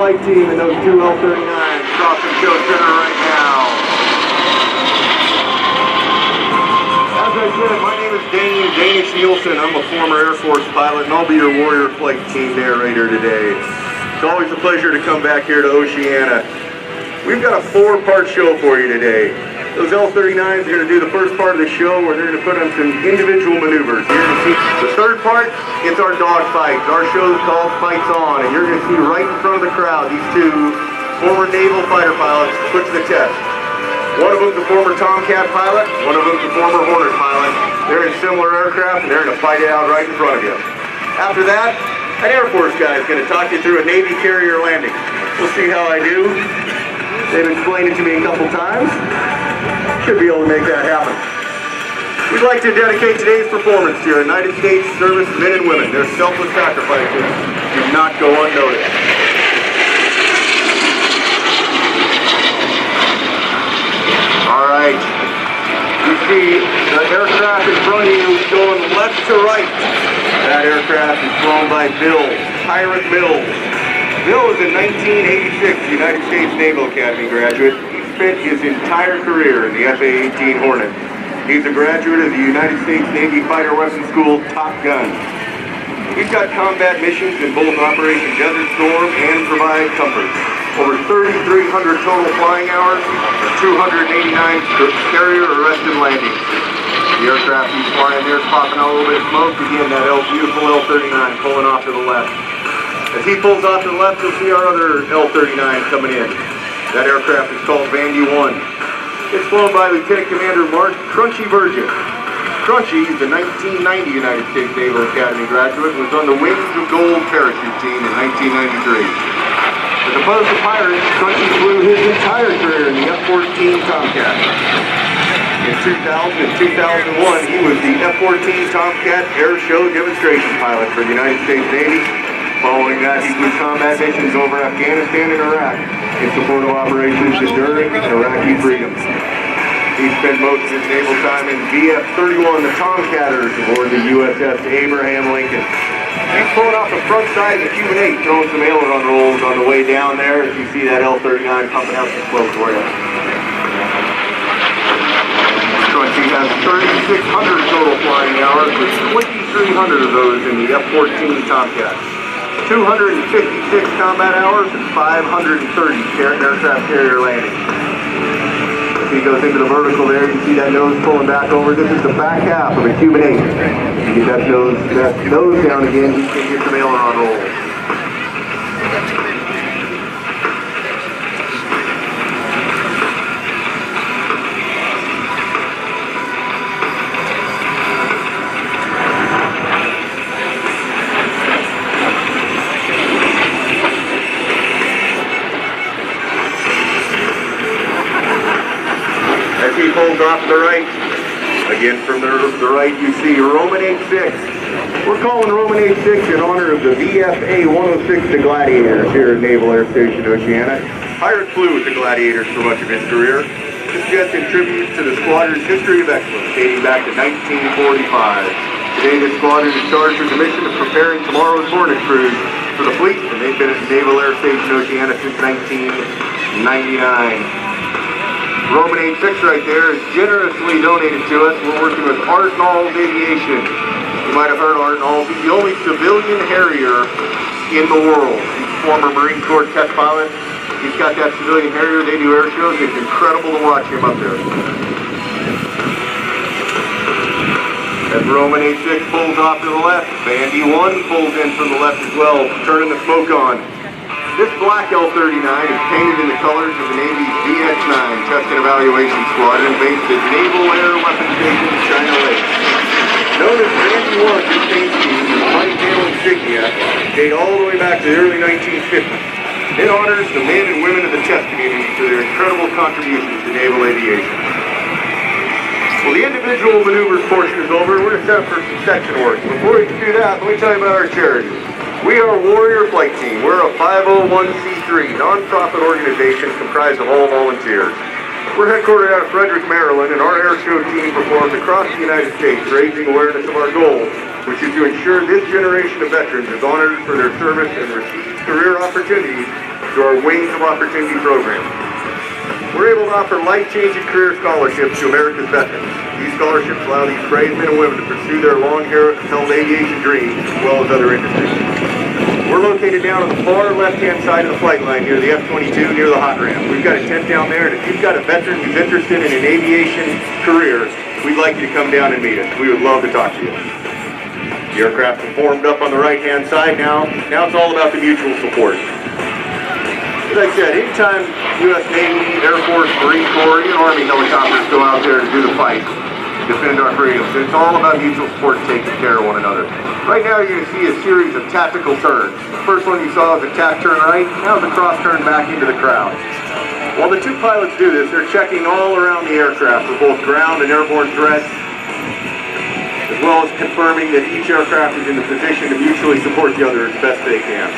flight team and those two L-39s crossing show center right now. As I said, my name is Danish Nielsen. I'm a former Air Force pilot, and I'll be your Warrior Flight Team narrator today. It's always a pleasure to come back here to Oceana. We've got a 4-part show for you today. Those L-39s are going to do the first part of the show where they're going to put on some individual maneuvers. You're going to see the third part, it's our dogfight. Our show is called Fights On, and you're going to see right in front of the crowd these two former naval fighter pilots put to the test. One of them's a former Tomcat pilot, one of them's a former Hornet pilot. They're in similar aircraft, and they're going to fight it out right in front of you. After that, an Air Force guy is going to talk you through a Navy carrier landing. We'll see how I do. They've explained it to me a couple times. Should be able to make that happen. We'd like to dedicate today's performance to our United States service men and women. Their selfless sacrifices do not go unnoticed. All right. You see the aircraft in front of you going left to right. That aircraft is flown by Bill, Pirate Mills. Bill is a 1986 United States Naval Academy graduate. Spent his entire career in the FA-18 Hornet. He's a graduate of the United States Navy Fighter Weapons School Top Gun. He's got combat missions in both Operation Desert Storm and Provide Comfort. Over 3,300 total flying hours, 289 carrier arrest and landings. The aircraft he's flying there is popping out a little bit of smoke. Again, that beautiful L-39 pulling off to the left. As he pulls off to the left, you'll see our other L-39 coming in. That aircraft is called Vandy 1. It's flown by Lieutenant Commander Mark Crunchy Burgess. Crunchy is a 1990 United States Naval Academy graduate and was on the Wings of Gold parachute team in 1993. As opposed to Pirates, Crunchy flew his entire career in the F-14 Tomcat. In 2000 and 2001, he was the F-14 Tomcat Air Show demonstration pilot for the United States Navy. Following that, he flew combat missions over Afghanistan and Iraq in support of Operations Enduring and Iraqi Freedom. He spent most of his naval time in VF-31, the Tomcatters, aboard the USS Abraham Lincoln. He's pulling off the front side of the Cuban 8, throwing some aileron rolls on the way down there as you see that L-39 pumping out some smoke for you. Crunchy has 3,600 total flying hours, with 2,300 of those in the F-14 Tomcat. 256 combat hours and 530 aircraft carrier landings. As he goes into the vertical there, you see that nose pulling back over. This is the back half of a Cuban 8. You get that nose down again, you can get some aileron rolls. As he pulls off to the right, again from the right you see Roman 86. We're calling Roman 86 in honor of the VFA 106 the Gladiators here at Naval Air Station Oceana. Pirate flew with the Gladiators for much of his career. This jet contributes to the squadron's history of excellence dating back to 1945. Today this squadron is charged with the mission of preparing tomorrow's Hornet crews for the fleet, and they've been at Naval Air Station Oceana since 1999. Roman 86 right there is generously donated to us. We're working with Art Nalls Aviation. You might have heard Art Nalls. He's the only civilian Harrier in the world. He's a former Marine Corps test pilot. He's got that civilian Harrier. They do air shows. It's incredible to watch him up there. As Roman 86 pulls off to the left, Vandy 1 pulls in from the left as well, turning the smoke on. This black L-39 is painted in the colors of the Navy's VX-9 Test and Evaluation Squadron based at Naval Air Station Oceana, China Lake. Known as Vandy 1, this paint scheme is a white-tail insignia date all the way back to the early 1950s. It honors the men and women of the test community for their incredible contributions to naval aviation. Well, the individual maneuvers portion is over. We're going to set up for some section work. Before we can do that, let me tell you about our charity. We are Warrior Flight Team. We're a 501c3 non-profit organization comprised of all volunteers. We're headquartered out of Frederick, Maryland, and our air show team performs across the United States, raising awareness of our goal, which is to ensure this generation of veterans is honored for their service and receives career opportunities through our Wings of Opportunity program. We're able to offer life-changing career scholarships to America's veterans. These scholarships allow these brave men and women to pursue their long-held aviation dreams as well as other industries. We're located down on the far left-hand side of the flight line near the F-22, near the hot ramp. We've got a tent down there, and if you've got a veteran who's interested in an aviation career, we'd like you to come down and meet us. We would love to talk to you. The aircraft is formed up on the right-hand side now. Now it's all about the mutual support. As I said, anytime U.S. Navy, Air Force, Marine Corps, even Army helicopters go out there to do the fight, defend our freedoms, it's all about mutual support and taking care of one another. Right now you're going to see a series of tactical turns. The first one you saw was a tack turn right, now it's a cross turn back into the crowd. While the two pilots do this, they're checking all around the aircraft for both ground and airborne threats, as well as confirming that each aircraft is in the position to mutually support the other as best they can.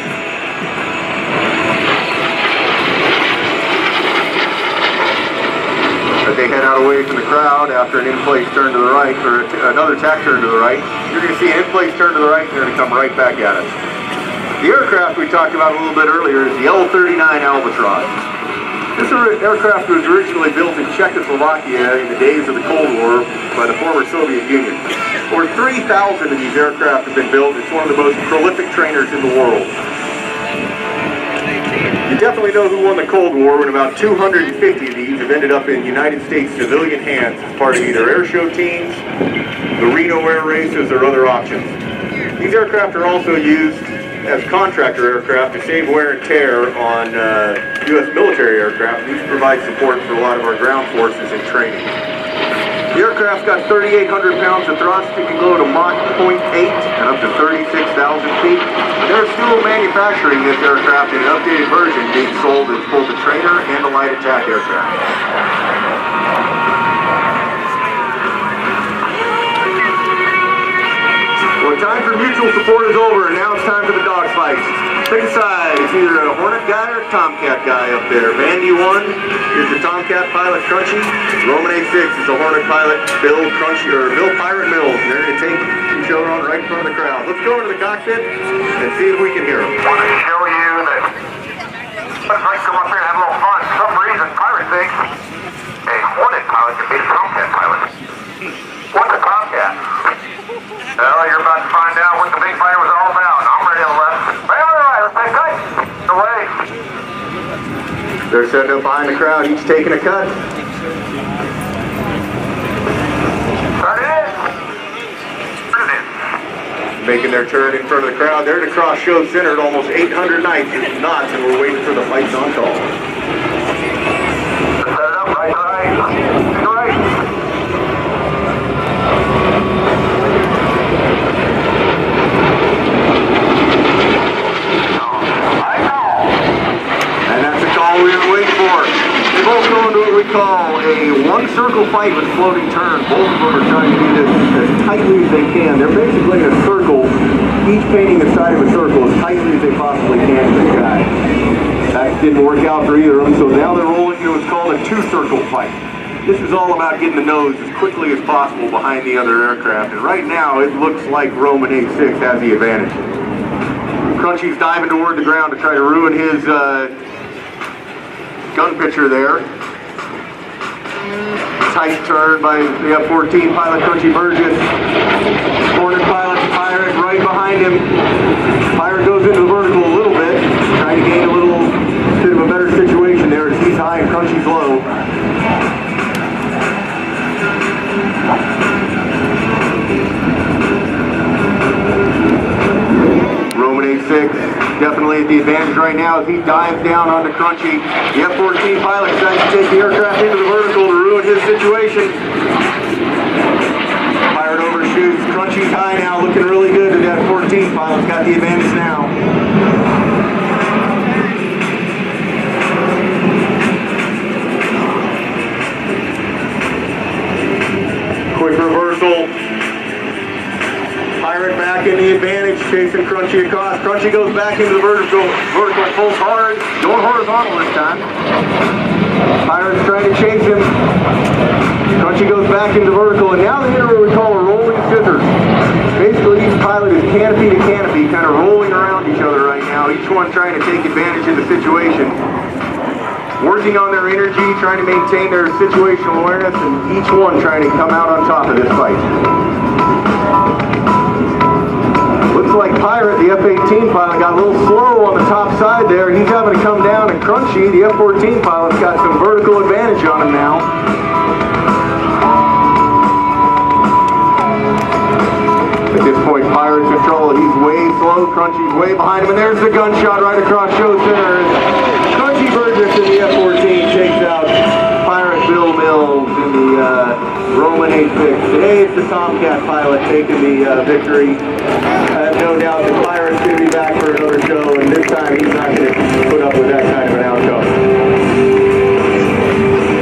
As they head out away from the crowd after an in-place turn to the right, or another tack turn to the right, you're going to see an in-place turn to the right and they're going to come right back at us. The aircraft we talked about a little bit earlier is the L-39 Albatross. This aircraft was originally built in Czechoslovakia in the days of the Cold War by the former Soviet Union. Over 3,000 of these aircraft have been built. It's one of the most prolific trainers in the world. You definitely know who won the Cold War when about 250 of these have ended up in United States civilian hands as part of either airshow teams, the Reno air races, or other options. These aircraft are also used as contractor aircraft to save wear and tear on U.S. military aircraft. These provide support for a lot of our ground forces in training. The aircraft's got 3,800 pounds of thrust. It can go to Mach 0.8 and up to 36,000 feet. They're still manufacturing this aircraft in an updated version being sold as both a trainer and a light attack aircraft. Well, time for mutual support is over, and now it's time for the dogfights. Pick a side. It's either a Hornet guy or a Tomcat guy up there. Vandy 1 is the Tomcat pilot, Crunchy. Roman A6 is the Hornet pilot, Bill Pirate Mills. And they're going to take each other on right in front of the crowd. Let's go into the cockpit and see if we can hear them. I want to show you that let's like come up here and have a little fun. For some reason, Pirate thinks a Hornet pilot can be a Tomcat pilot. What's a Tomcat? Well, you're about to find out what the big fight was all about. I'm ready on the left. Hey, all right, let's take tight. Away. They're setting up behind the crowd, each taking a cut. Turn it in. Turn it in. Making their turn in front of the crowd. They're to cross show center at almost 800 knots, and we're waiting for the fights on call. Set it up, right. We were waiting for. They both go into what we call a one-circle fight with floating turns. Both of them are trying to do this as tightly as they can. They're basically in a circle, each painting the side of a circle as tightly as they possibly can in the sky. That didn't work out for either of them, so now they're rolling into what's called a two-circle fight. This is all about getting the nose as quickly as possible behind the other aircraft, and right now it looks like Roman A6 has the advantage. Crunchy's diving toward the ground to try to ruin his gun pitcher there. Tight turn by the F-14 pilot, Crunchy Burgess. Hornet pilot, Pirate right behind him. Pirate goes into the vertical a little bit, trying to gain a little bit of a better situation there as he's high and Crunchy's low. Roman A6 definitely at the advantage right now as he dives down onto Crunchy. The F-14 pilot decides to take the aircraft into the vertical to ruin his situation. Pirate overshoots. Crunchy's high now, looking really good. The F-14 pilot's got the advantage now. Quick reversal. Pirate back in the advantage, chasing Crunchy across. Crunchy goes back into the vertical, pulls hard, going horizontal this time. Pirate's trying to chase him. Crunchy goes back into vertical, and now they're what we call a rolling scissors. Basically, each pilot is canopy to canopy, kind of rolling around each other right now. Each one trying to take advantage of the situation, working on their energy, trying to maintain their situational awareness, and each one trying to come out on top of this fight. Looks like Pirate, the F-18 pilot, got a little slow on the top side there. He's having to come down, and Crunchy, the F-14 pilot's got some vertical advantage on him now. At this point, Pirate's in trouble. He's way slow. Crunchy's way behind him, and there's the gunshot right across show center. Crunchy Burgess in the F-14 takes out Pirate Bill Mills in the Roman 8-6. Today it's the Tomcat pilot taking the victory. I have no doubt the Pirate's going to be back for another show, and this time he's not going to put up with that kind of an outcome.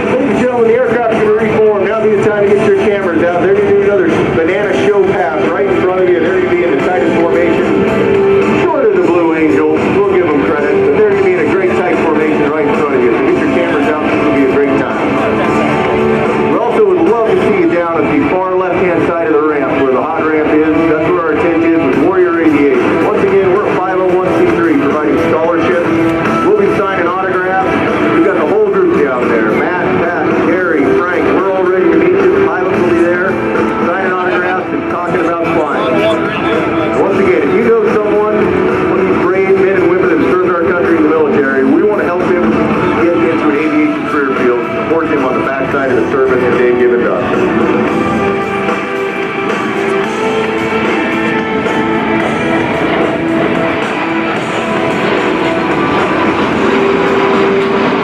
Ladies and gentlemen, the aircraft's going to reform. Now be the time to get your cameras out. They're going to do another banana show pass right in front of you. They're going to be in the tightest formation. Short of the Blue Angels, we'll give them credit, but they're going to be in a great tight formation right in front of you. So get your cameras out. This will be a great time. We also would love to see you down at the far left-hand side of the ramp where the hot ramp is. That's where our tent is with Warrior Aviation. Once again, we're 501c3 providing scholarships. We'll be signing autographs. We've got the whole group down there. Matt, Pat, Gary, Frank, we're all ready to meet you. The pilots will be there signing autographs and talking about flying. Once again, if you know someone, one of these brave men and women that serves our country in the military, we want to help him get into an aviation career field, support him on the backside of the service that they've given to us.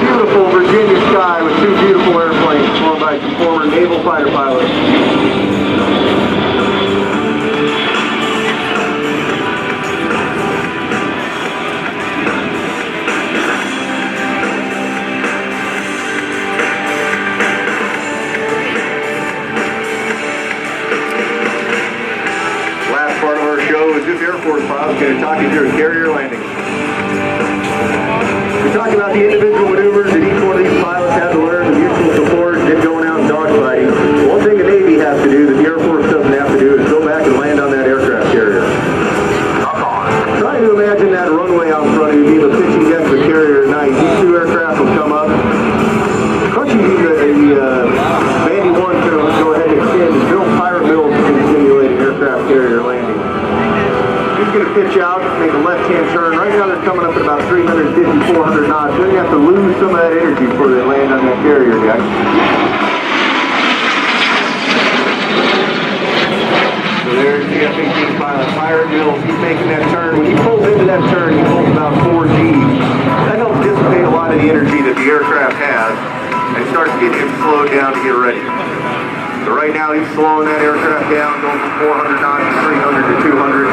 Beautiful Virginia sky with two beautiful airplanes flown by some former naval fighter pilots. Last part of our show is this Air Force pilot is going to talk you through a carrier landing. We talked about the individual maneuvers that each one of these pilots had to learn, the mutual support, and going out and dogfighting. One thing the Navy has to do that the Air Force doesn't have to do is go back and land on that aircraft carrier. Try to imagine that runway out in front of you being the pitching deck of a carrier at night. These two aircraft will come up. Crunchy needs a Bandy 1 to go ahead and extend, and Bill Pirate Mills is going to simulate an aircraft carrier landing. He's going to pitch out, make a left-hand turn. Right now they're coming up at about 350, 400 knots. Then you have to lose some of that energy before they land on that carrier deck. So there's the F-18 pilot, Pirate Mills. He's making that turn. When he pulls into that turn, he pulls about 4 Gs. That helps dissipate a lot of the energy that the aircraft has, and starts getting him slowed down to get ready. So right now he's slowing that aircraft down, going from 400 knots to 300 to 200.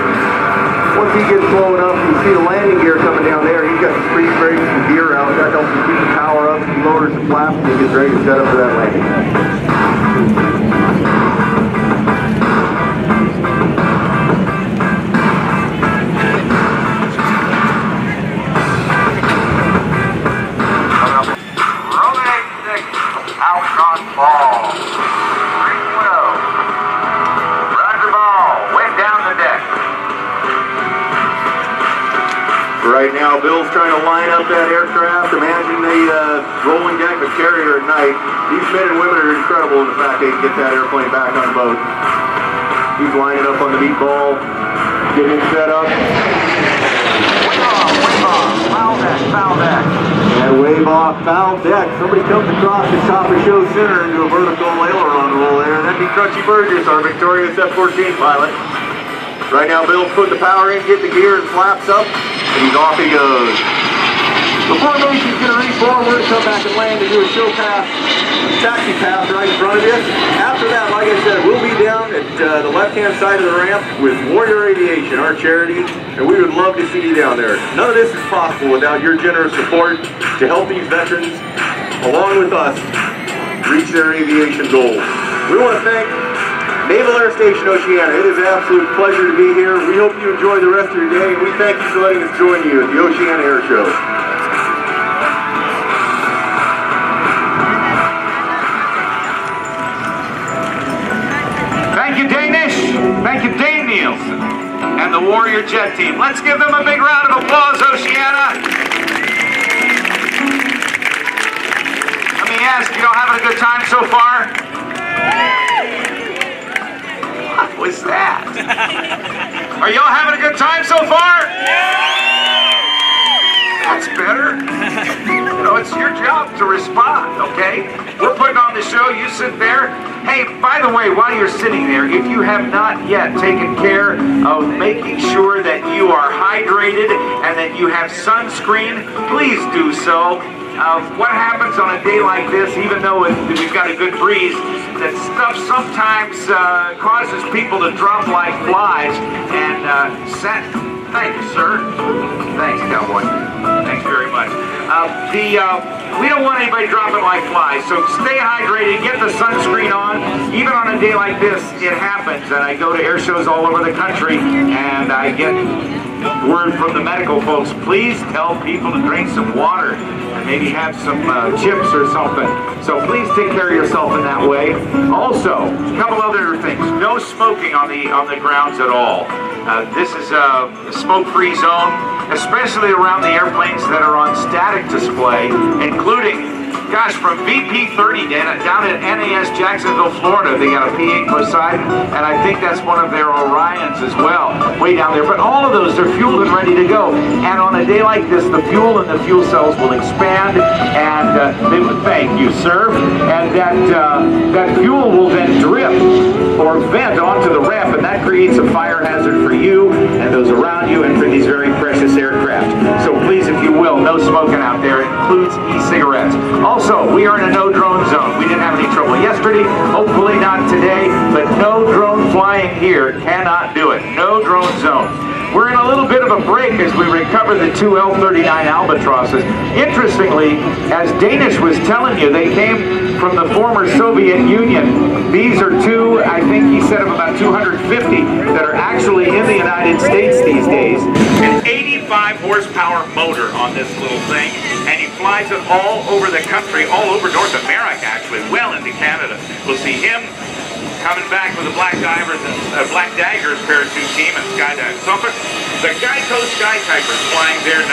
Once he gets slow enough, you see the landing gear coming down there. He's got the speed brakes and gear out. That helps him keep the power up. He lowers the flaps and he gets ready to set up for that landing. Roman 8-6, out on ball. 3-0. Roger ball, way down the deck. Right now, Bill's trying to line up that aircraft. Imagine the rolling deck of a carrier at night. These men and women are incredible in the fact they can get that airplane back on the boat. He's lining up on the meatball, getting it set up. Wave off, foul deck, foul deck. And wave off, foul deck. Somebody comes across the top of show center into a vertical aileron roll there. That'd be Crunchy Burgess, our victorious F-14 pilot. Right now, Bill's putting the power in, getting the gear and flaps up, and he's off he goes. The formation's going to reform. We're going to come back and land and do a show pass, taxi pass right in front of you. After that, like I said, we'll be down at the left-hand side of the ramp with Warrior Aviation, our charity, and we would love to see you down there. None of this is possible without your generous support to help these veterans, along with us, reach their aviation goals. We want to thank Naval Air Station Oceana. It is an absolute pleasure to be here. We hope you enjoy the rest of your day, and we thank you for letting us join you at the Oceana Airshow. Thank you, Danish. Thank you, Dane Nielsen. and the Warrior Jet Team. Let's give them a big round of applause, Oceana. Let me ask, you all having a good time so far? What was that? Are y'all having a good time so far? That's better. You know, it's your job to respond, okay? We're putting on the show, you sit there. Hey, by the way, while you're sitting there, if you have not yet taken care of making sure that you are hydrated and that you have sunscreen, please do so. What happens on a day like this, even though we've got a good breeze, that stuff sometimes causes people to drop like flies and thanks, sir. Thanks, cowboy. Thanks very much. We don't want anybody dropping like flies, so stay hydrated, get the sunscreen on. Even on a day like this, it happens, and I go to air shows all over the country, and I get word from the medical folks, please tell people to drink some water and maybe have some chips or something. So please take care of yourself in that way. Also, a couple other things. No smoking on the grounds at all. This is a smoke-free zone, especially around the airplanes that are on static display, including, gosh, from VP-30 down at NAS Jacksonville, Florida, they got a P-8 Poseidon, and I think that's one of their Orions as well, way down there. But all of those are fueled and ready to go. And on a day like this, the fuel in the fuel cells will expand, and they would thank you, sir. And that fuel will then drip or vent onto the ramp, and that creates a fire hazard for you and those around you and for these very precious aircraft. So please, if you will, no smoking out there. It includes e-cigarettes. Also, we are in a no drone zone. We didn't have any trouble yesterday, hopefully not today, but no drone flying here. Cannot do it. No drone zone. We're in a little bit of a break as we recover the two L-39 Albatrosses. Interestingly, as Danish was telling you, they came from the former Soviet Union. These are two, I think he said, of about 250 that are actually in the United States these days. An 85 horsepower motor on this little thing, and he flies it all over the country, all over North America actually, well into Canada. We'll see him coming back with the Black Daggers parachute team and skydive trumpet. The Geico Skytypers flying their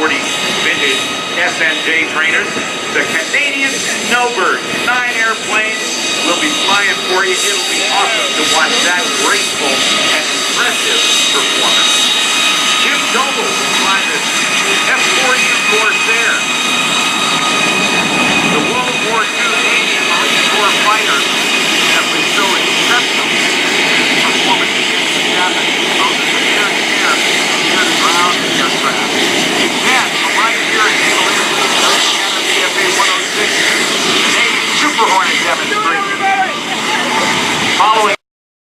1940 vintage SNJ trainers. The Canadian Snowbirds, 9 airplanes will be flying for you. It'll be awesome to watch that graceful and impressive performance. Jim Doble will fly the F-4U-46